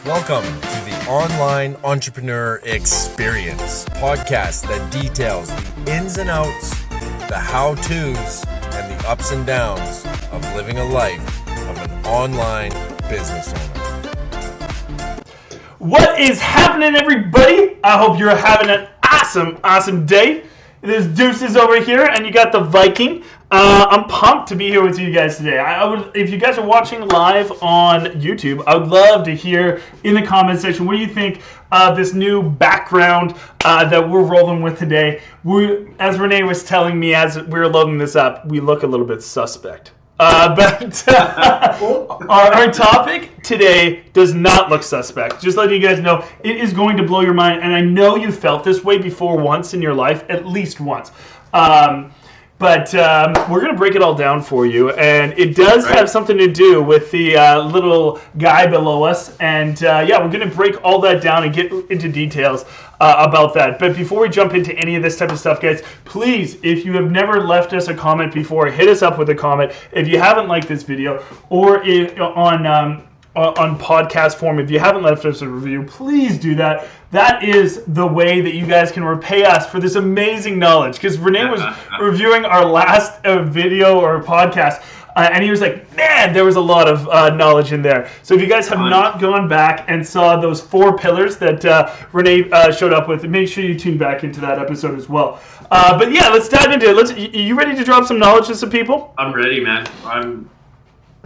Welcome to the Online Entrepreneur Experience podcast that details the ins and outs, the how-tos, and the ups and downs of living a life of an online business owner. What is happening, everybody? I hope you're having an awesome day. There's Dueces over here, and you got the Viking. I'm pumped to be here with you guys today. If you guys are watching live on YouTube, I would love to hear in the comment section what do you think of this new background that we're rolling with today. As Renee was telling me as we were loading this up, we look a little bit suspect. But our topic today does not look suspect. Just letting you guys know, it is going to blow your mind, and I know you felt this way before once in your life, at least once. But we're going to break it all down for you, and it does have something to do with the little guy below us, and we're going to break all that down and get into details about that. But before we jump into any of this type of stuff, guys, please, if you have never left us a comment before, hit us up with a comment. If you haven't liked this video, or on podcast form, if you haven't left us a review, please do that. That is the way that you guys can repay us for this amazing knowledge. Because Renee was reviewing our last video or podcast, and he was like, man, there was a lot of knowledge in there. So if you guys have not gone back and saw those 4 pillars that Renee showed up with, make sure you tune back into that episode as well. But yeah, let's dive into it. You ready to drop some knowledge to some people? I'm ready, man. I'm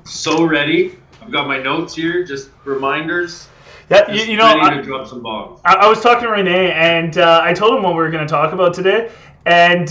so ready. I've got my notes here, just reminders. Yeah, ready to drop some bombs. I was talking to Renee, and I told him what we were going to talk about today, and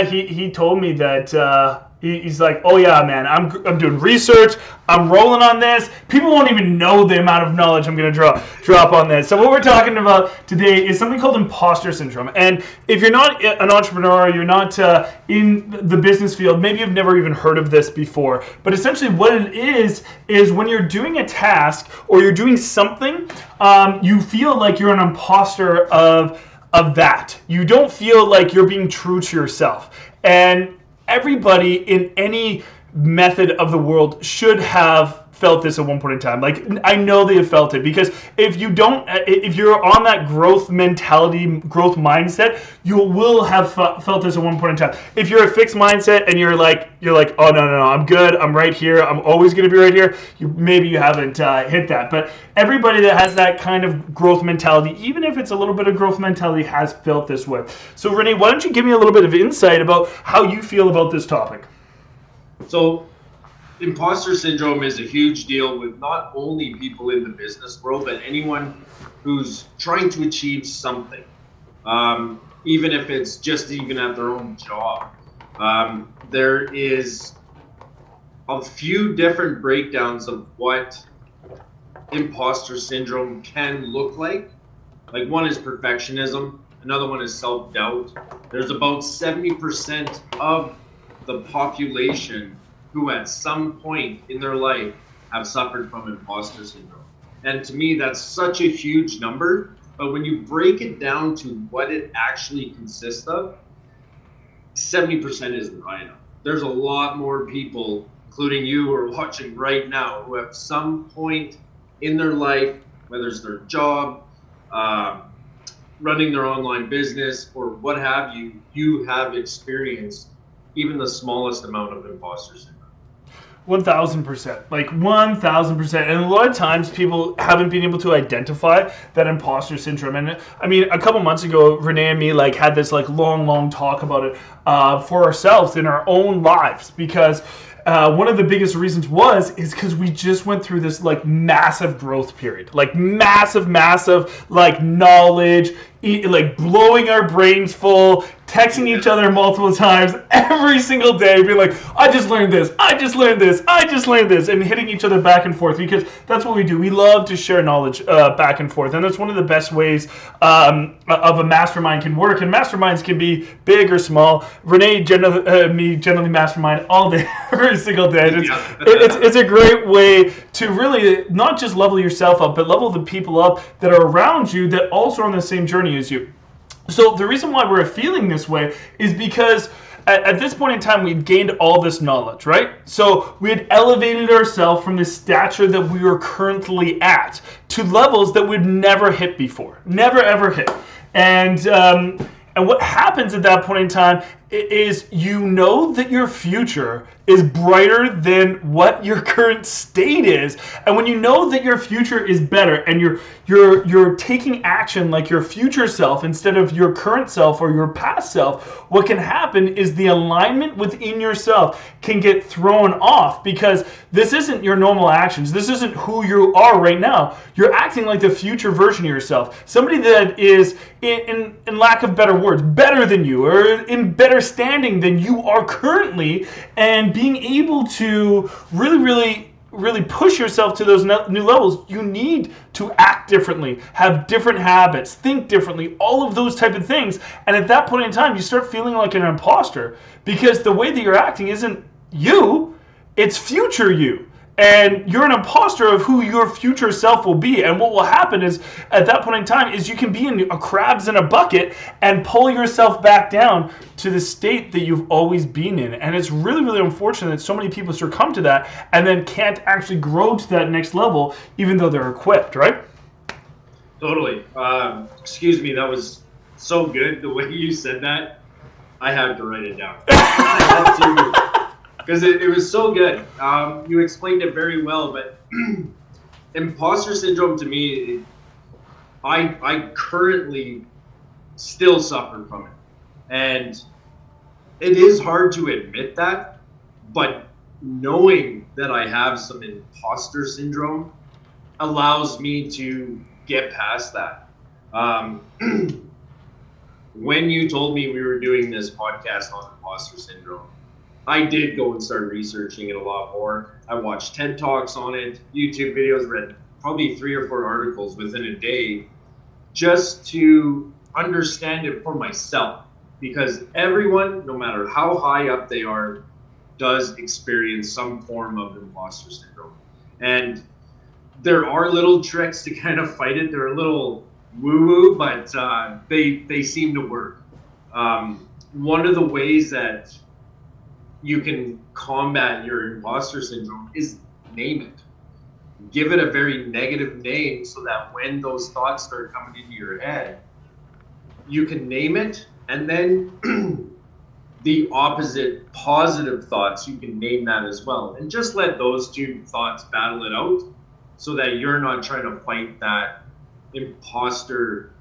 he told me that he's like, oh yeah, man, I'm doing research, I'm rolling on this. People won't even know the amount of knowledge I'm going to drop on this. So what we're talking about today is something called Imposter Syndrome. And if you're not an entrepreneur, you're not in the business field, maybe you've never even heard of this before. But essentially what it is when you're doing a task or you're doing something, you feel like you're an imposter of that. You don't feel like you're being true to yourself. And everybody in any method of the world should have felt this at one point in time. Like, I know they have felt it, because if you're on that growth mentality, growth mindset, you will have felt this at one point in time. If you're a fixed mindset and you're like, oh no, I'm good, I'm right here, I'm always going to be right here, maybe you haven't hit that. But everybody that has that kind of growth mentality, even if it's a little bit of growth mentality, has felt this way. So Renee, why don't you give me a little bit of insight about how you feel about this topic? So, Imposter Syndrome is a huge deal with not only people in the business world, but anyone who's trying to achieve something, even if it's just even at their own job. There is a few different breakdowns of what Imposter Syndrome can look like. Like, one is perfectionism, another one is self-doubt. There's about 70% of the population who at some point in their life have suffered from imposter syndrome. And to me, that's such a huge number. But when you break it down to what it actually consists of, 70% isn't high enough. There's a lot more people, including you who are watching right now, who at some point in their life, whether it's their job, running their online business, or what have you, you have experienced even the smallest amount of imposter syndrome. 1,000%, like 1,000%. And a lot of times people haven't been able to identify that imposter syndrome. And I mean, a couple months ago, Renee and me had this long talk about it for ourselves in our own lives, because one of the biggest reasons is because we just went through this massive growth period, massive knowledge, blowing our brains full, texting each other multiple times every single day, being like, I just learned this, and hitting each other back and forth, because that's what we do. We love to share knowledge back and forth, and that's one of the best ways of a mastermind can work. And masterminds can be big or small. Renee, generally mastermind all day, every single day. It's a great way to really not just level yourself up, but level the people up that are around you that also are on the same journey as you. So the reason why we're feeling this way is because at this point in time, we'd gained all this knowledge, right? So we had elevated ourselves from the stature that we were currently at to levels that we'd never hit before. Never, ever hit. And what happens at that point in time is you know that your future is brighter than what your current state is. And when you know that your future is better and you're taking action like your future self instead of your current self or your past self, what can happen is the alignment within yourself can get thrown off because this isn't your normal actions. This isn't who you are right now. You're acting like the future version of yourself. Somebody that is, in lack of better words, better than you or in better standing than you are currently, and being able to really push yourself to those new levels, you need to act differently, have different habits, think differently, all of those type of things. And at that point in time, you start feeling like an imposter because the way that you're acting isn't you, it's future you. And you're an imposter of who your future self will be. And what will happen is, at that point in time, is you can be in a crabs in a bucket and pull yourself back down to the state that you've always been in. And it's really unfortunate that so many people succumb to that and then can't actually grow to that next level, even though they're equipped, right? Totally. Excuse me, that was so good. The way you said that, I had to write it down. Because it was so good. You explained it very well, but imposter syndrome to me, I currently still suffer from it. And it is hard to admit that, but knowing that I have some imposter syndrome allows me to get past that. When you told me we were doing this podcast on imposter syndrome, I did go and start researching it a lot more. I watched TED Talks on it, YouTube videos, read probably 3 or 4 articles within a day just to understand it for myself. Because everyone, no matter how high up they are, does experience some form of imposter syndrome. And there are little tricks to kind of fight it. They're a little woo-woo, but they seem to work. One of the ways that you can combat your imposter syndrome is name it. Give it a very negative name so that when those thoughts start coming into your head, you can name it, and then the opposite positive thoughts, you can name that as well. And just let those 2 thoughts battle it out so that you're not trying to fight that imposter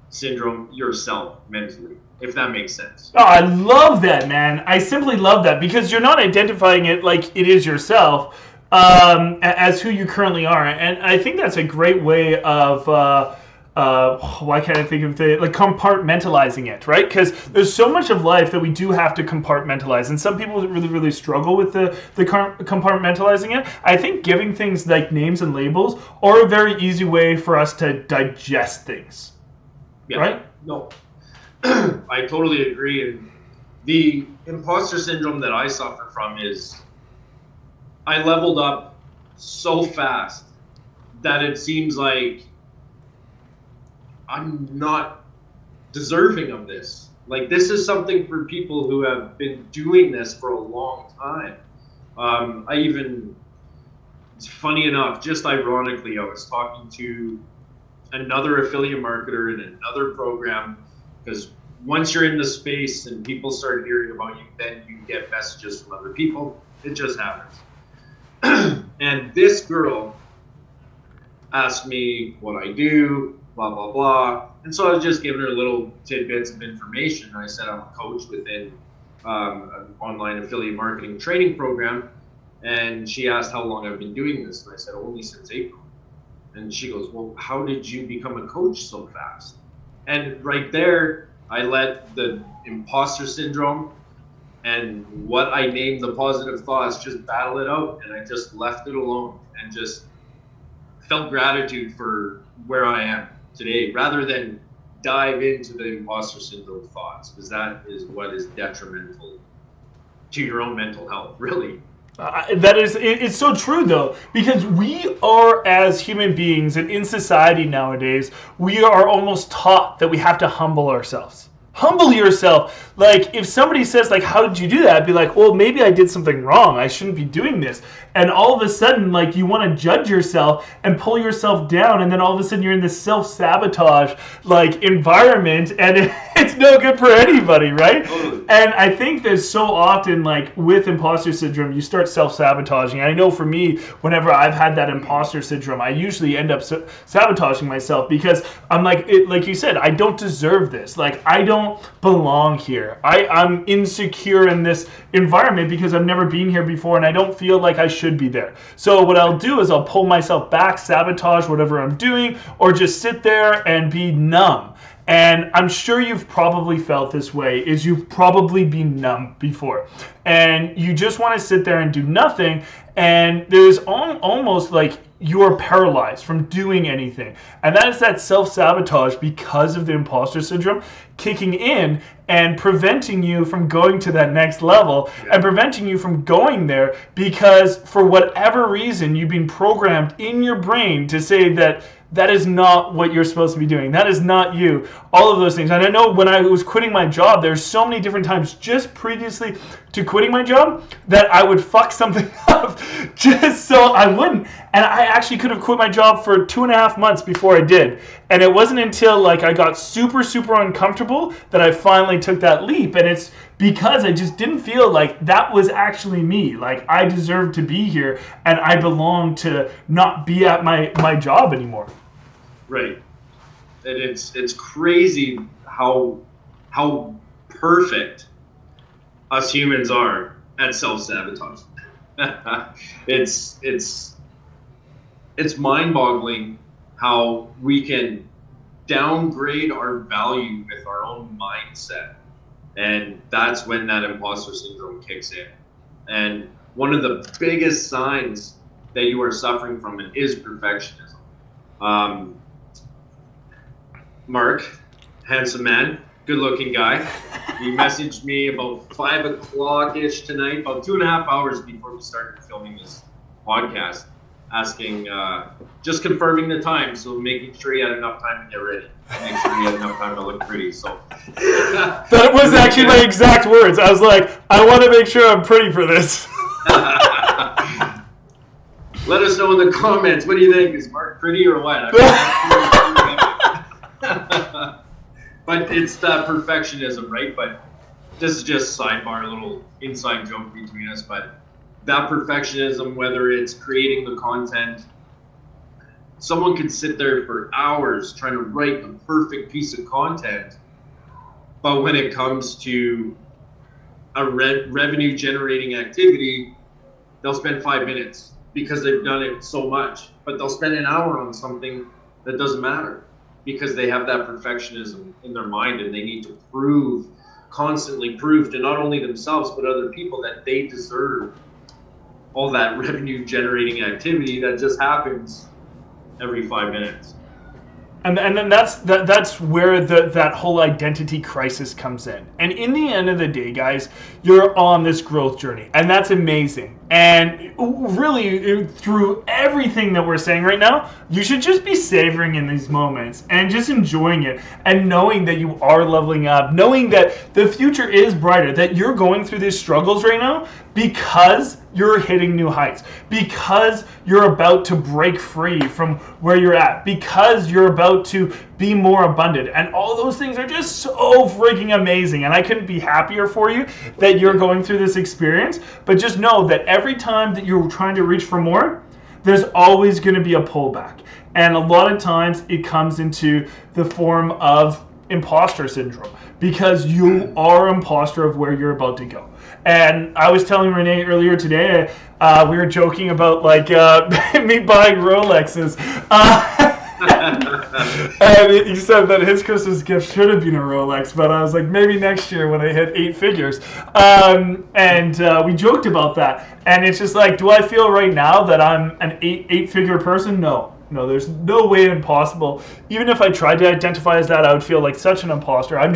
syndrome yourself mentally, if that makes sense. Oh, I love that, man. I simply love that because you're not identifying it like it is yourself as who you currently are. And I think that's a great way of, why can't I think of it, like compartmentalizing it, right? Because there's so much of life that we do have to compartmentalize. And some people really struggle with the compartmentalizing it. I think giving things like names and labels are a very easy way for us to digest things. Yeah, right? No, I totally agree. And the imposter syndrome that I suffer from is I leveled up so fast that it seems like I'm not deserving of this. Like, this is something for people who have been doing this for a long time. It's funny enough, just ironically, I was talking to another affiliate marketer in another program, because once you're in the space and people start hearing about you, then you get messages from other people. It just happens. And this girl asked me what I do, blah, blah, blah. And so I was just giving her little tidbits of information. I said I'm a coach within an online affiliate marketing training program. And she asked how long I've been doing this. And I said, only since April. And she goes, well, how did you become a coach so fast? And right there, I let the imposter syndrome and what I named the positive thoughts just battle it out. And I just left it alone and just felt gratitude for where I am today, rather than dive into the imposter syndrome thoughts, because that is what is detrimental to your own mental health, really. It's so true though, because we are, as human beings and in society nowadays, we are almost taught that we have to humble ourselves, Humble yourself. Like, if somebody says, like, how did you do that? I'd be like, well, maybe I did something wrong. I shouldn't be doing this. And all of a sudden, like, you want to judge yourself and pull yourself down. And then all of a sudden you're in this self-sabotage, like, environment. And it's no good for anybody, right? And I think that so often, like, with imposter syndrome, you start self-sabotaging. I know for me, whenever I've had that imposter syndrome, I usually end up sabotaging myself because I'm like, like you said, I don't deserve this. Like, I don't belong here. I'm insecure in this environment because I've never been here before and I don't feel like I should be there. So what I'll do is I'll pull myself back, sabotage whatever I'm doing, or just sit there and be numb. And I'm sure you've probably felt this way, is you've probably been numb before. And you just want to sit there and do nothing, and there's almost like you're paralyzed from doing anything. And that is that self-sabotage because of the imposter syndrome kicking in and preventing you from going to that next level and preventing you from going there because for whatever reason you've been programmed in your brain to say that that is not what you're supposed to be doing. That is not you. All of those things. And I know when I was quitting my job, there's so many different times just previously to quitting my job that I would fuck something up just so I wouldn't. And I actually could have quit my job for 2.5 months before I did. And it wasn't until like I got super, super uncomfortable that I finally took that leap. And it's because I just didn't feel like that was actually me. Like I deserved to be here and I belong to not be at my job anymore. Right. And it's crazy how perfect us humans are at self-sabotage. It's mind-boggling how we can downgrade our value with our own mindset. And that's when that imposter syndrome kicks in. And one of the biggest signs that you are suffering from it is perfectionism. Mark, handsome man, good-looking guy. He messaged me about 5 o'clock-ish tonight, about 2.5 hours before we started filming this podcast, asking, just confirming the time, so making sure he had enough time to get ready. Make sure he had enough time to look pretty. So that was actually my exact words. I was like, I want to make sure I'm pretty for this. Let us know in the comments. What do you think? Is Mark pretty or what? But it's that perfectionism, right? But this is just sidebar, a little inside joke between us. But that perfectionism, whether it's creating the content, someone could sit there for hours trying to write a perfect piece of content, but when it comes to a revenue generating activity, they'll spend 5 minutes because they've done it so much, but they'll spend an hour on something that doesn't matter because they have that perfectionism in their mind and they need to constantly prove to not only themselves but other people that they deserve all that revenue generating activity that just happens every 5 minutes. And then that's where that whole identity crisis comes in. And in the end of the day, guys, you're on this growth journey, and that's amazing. And really, through everything that we're saying right now, you should just be savoring in these moments and just enjoying it and knowing that you are leveling up, knowing that the future is brighter, that you're going through these struggles right now because you're hitting new heights, because you're about to break free from where you're at, because you're about to be more abundant. And all those things are just so freaking amazing. And I couldn't be happier for you that you're going through this experience. But just know that every time that you're trying to reach for more, there's always going to be a pullback. And a lot of times it comes into the form of imposter syndrome because you are an imposter of where you're about to go. And I was telling Renee earlier today, we were joking about like me buying Rolexes. And he said that his Christmas gift should have been a Rolex, but I was like, maybe next year when I hit 8 figures. And we joked about that. And it's just like, do I feel right now that I'm an eight-figure person? No, No, there's no way impossible. Even if I tried to identify as that, I would feel like such an imposter. I'm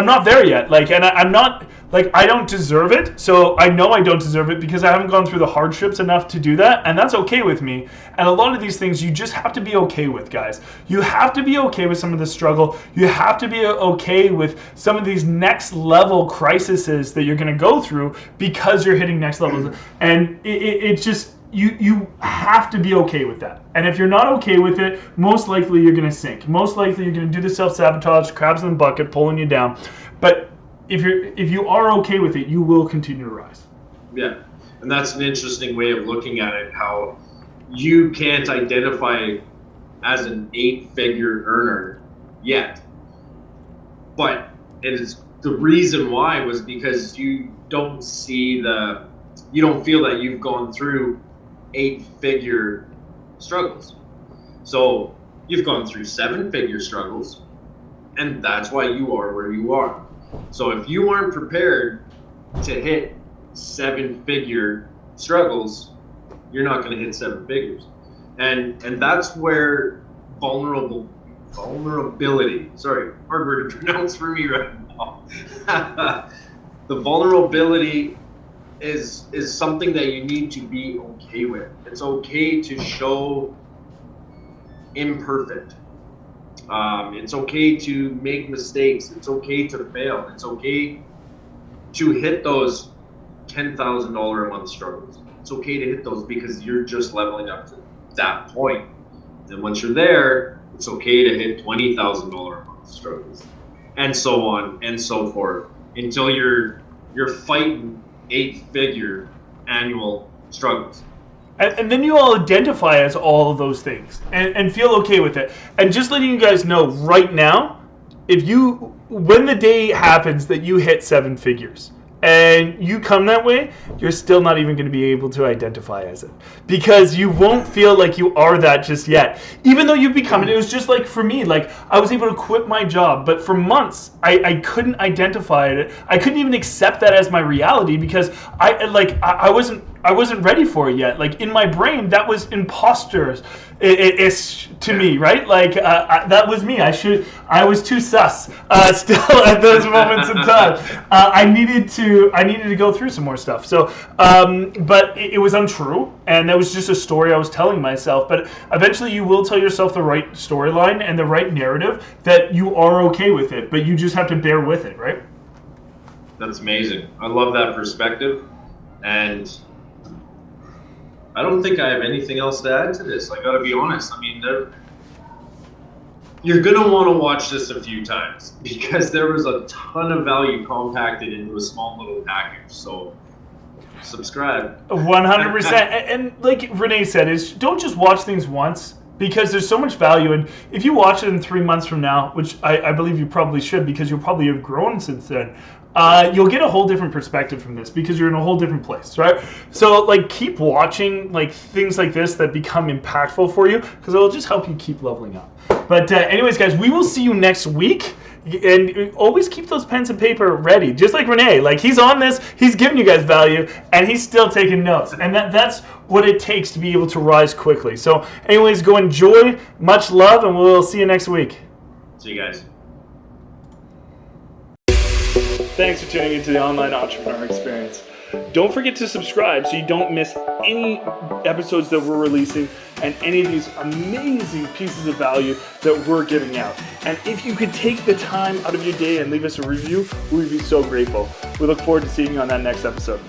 not there yet. Like, and I'm not, like, I don't deserve it. So I know I don't deserve it because I haven't gone through the hardships enough to do that. And that's okay with me. And a lot of these things you just have to be okay with, guys. You have to be okay with some of the struggle. You have to be okay with some of these next level crises that you're going to go through because you're hitting next levels. And it's just, you have to be okay with that. And if you're not okay with it, most likely you're going to sink. Most likely you're going to do the self-sabotage, crabs in the bucket, pulling you down. But if you are okay with it, you will continue to rise. Yeah, and that's an interesting way of looking at it, how you can't identify as an 8-figure earner yet. But it is the reason why was because you don't feel that you've gone through 8-figure struggles. So you've gone through 7-figure struggles, and that's why you are where you are. So if you aren't prepared to hit 7-figure struggles, you're not going to hit 7 figures. And that's where vulnerability, sorry, hard word to pronounce for me right now. The vulnerability is something that you need to be okay with. It's okay to show imperfect. It's okay to make mistakes. It's okay to fail. It's okay to hit those $10,000 a month struggles. It's okay to hit those because you're just leveling up to that point. Then once you're there, it's okay to hit $20,000 a month struggles, and so on and so forth, until you're fighting 8-figure annual struggles. And then you all identify as all of those things and feel okay with it. And just letting you guys know right now, when the day happens that you hit 7 figures and you come that way, you're still not even going to be able to identify as it, because you won't feel like you are that just yet. Even though you've become it. It was just like for me, like I was able to quit my job, but for months I couldn't identify it. I couldn't even accept that as my reality because I wasn't ready for it yet. Like in my brain, that was imposters. It's to me, right? Like that was me. I was too sus. Still at those moments in time, I needed to go through some more stuff. So, but it was untrue, and that was just a story I was telling myself. But eventually, you will tell yourself the right storyline and the right narrative that you are okay with it. But you just have to bear with it, right? That's amazing. I love that perspective, and I don't think I have anything else to add to this. I gotta be honest. I mean, you're gonna want to watch this a few times because there was a ton of value compacted into a small little package. So subscribe. 100%. And like Renee said, don't just watch things once, because there's so much value. And if you watch it in 3 months from now, which I believe you probably should, because you'll probably have grown since then, you'll get a whole different perspective from this because you're in a whole different place, right? So like keep watching like things like this that become impactful for you, because it'll just help you keep leveling up. But anyways, guys, we will see you next week. And always keep those pens and paper ready, just like Renee. Like he's on this, he's giving you guys value, and he's still taking notes. And that's what it takes to be able to rise quickly. So anyways, go enjoy, much love, and we'll see you next week. See you guys. Thanks for tuning into the Online Entrepreneur Experience. Don't forget to subscribe so you don't miss any episodes that we're releasing and any of these amazing pieces of value that we're giving out. And if you could take the time out of your day and leave us a review, we would be so grateful. We look forward to seeing you on that next episode.